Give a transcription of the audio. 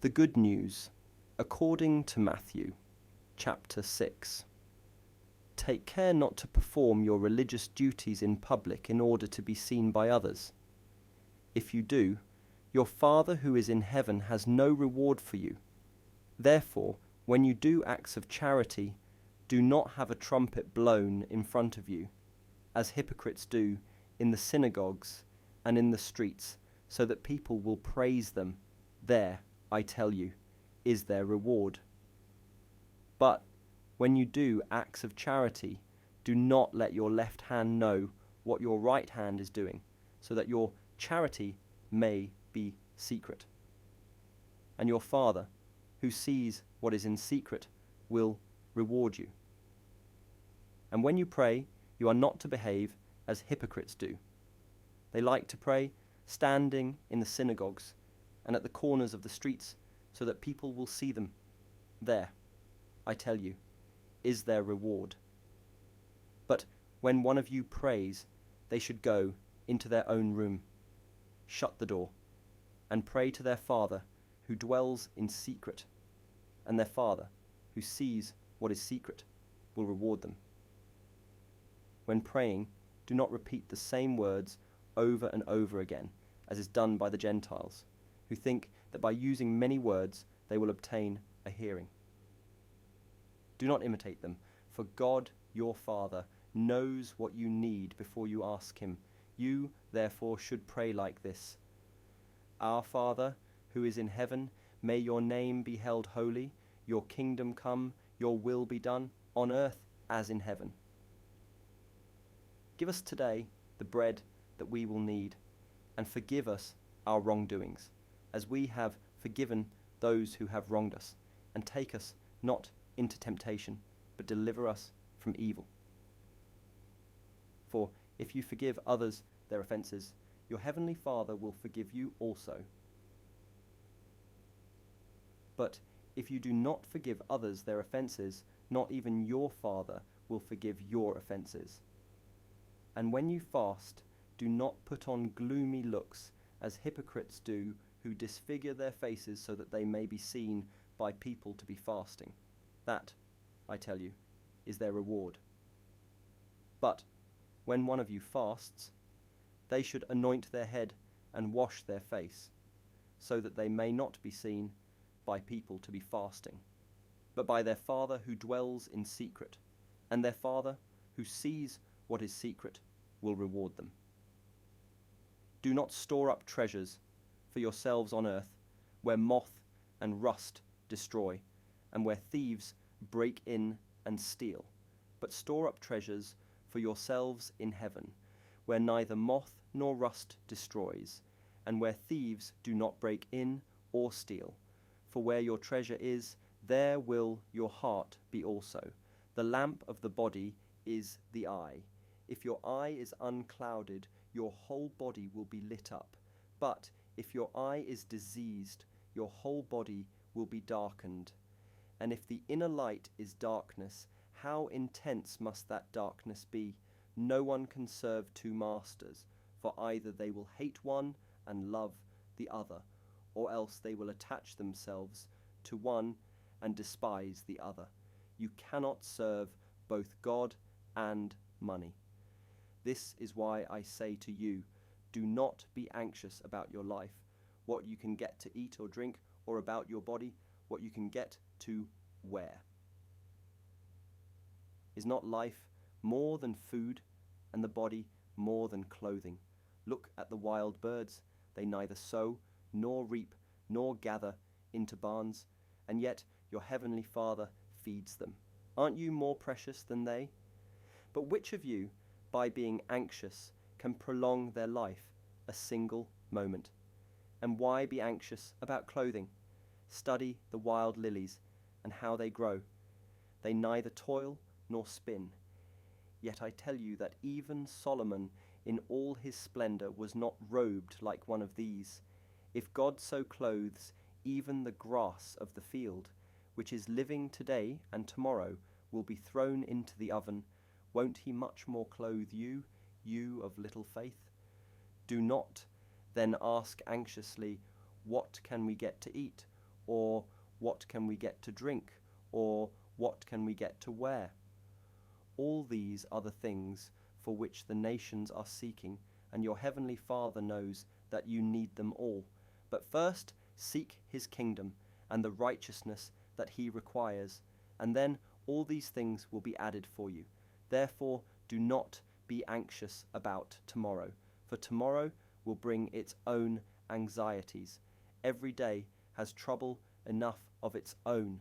The Good News, according to Matthew, chapter 6. Take care not to perform your religious duties in public in order to be seen by others. If you do, your Father who is in heaven has no reward for you. Therefore, when you do acts of charity, do not have a trumpet blown in front of you, as hypocrites do in the synagogues and in the streets, so that people will praise them. There, I tell you, is their reward. But when you do acts of charity, do not let your left hand know what your right hand is doing, so that your charity may be secret. And your Father, who sees what is in secret, will reward you. And when you pray, you are not to behave as hypocrites do. They like to pray standing in the synagogues and at the corners of the streets, so that people will see them. There, I tell you, is their reward. But when one of you prays, they should go into their own room, shut the door, and pray to their Father who dwells in secret, and their Father who sees what is secret will reward them. When praying, do not repeat the same words over and over again, as is done by the Gentiles, who think that by using many words they will obtain a hearing. Do not imitate them, for God, your Father, knows what you need before you ask him. You, therefore, should pray like this: Our Father, who is in heaven, may your name be held holy, your kingdom come, your will be done, on earth as in heaven. Give us today the bread that we will need, and forgive us our wrongdoings, as we have forgiven those who have wronged us, and take us not into temptation, but deliver us from evil. For if you forgive others their offences, your heavenly Father will forgive you also. But if you do not forgive others their offences, not even your Father will forgive your offences. And when you fast, do not put on gloomy looks, as hypocrites do, who disfigure their faces so that they may be seen by people to be fasting. That, I tell you, is their reward. But when one of you fasts, they should anoint their head and wash their face, so that they may not be seen by people to be fasting, but by their Father who dwells in secret, and their Father who sees what is secret will reward them. Do not store up treasures for yourselves on earth, where moth and rust destroy, and where thieves break in and steal, but store up treasures for yourselves in heaven, where neither moth nor rust destroys, and where thieves do not break in or steal. For where your treasure is, there will your heart be also. The lamp of the body is the eye. If your eye is unclouded, your whole body will be lit up. But if your eye is diseased, your whole body will be darkened. And if the inner light is darkness, how intense must that darkness be? No one can serve two masters, for either they will hate one and love the other, or else they will attach themselves to one and despise the other. You cannot serve both God and money. This is why I say to you, do not be anxious about your life, what you can get to eat or drink, or about your body, what you can get to wear. Is not life more than food, and the body more than clothing? Look at the wild birds. They neither sow, nor reap, nor gather into barns, and yet your heavenly Father feeds them. Aren't you more precious than they? But which of you, by being anxious, can prolong their life a single moment? And why be anxious about clothing? Study the wild lilies and how they grow. They neither toil nor spin. Yet I tell you that even Solomon in all his splendor was not robed like one of these. If God so clothes even the grass of the field, which is living today and tomorrow will be thrown into the oven, won't he much more clothe you, you of little faith? Do not then ask anxiously, what can we get to eat? or what can we get to drink, or what can we get to wear? All these are the things for which the nations are seeking, and your heavenly Father knows that you need them all. But first seek his kingdom and the righteousness that he requires, and then all these things will be added for you. Therefore do not be anxious about tomorrow, for tomorrow will bring its own anxieties. Every day has trouble enough of its own.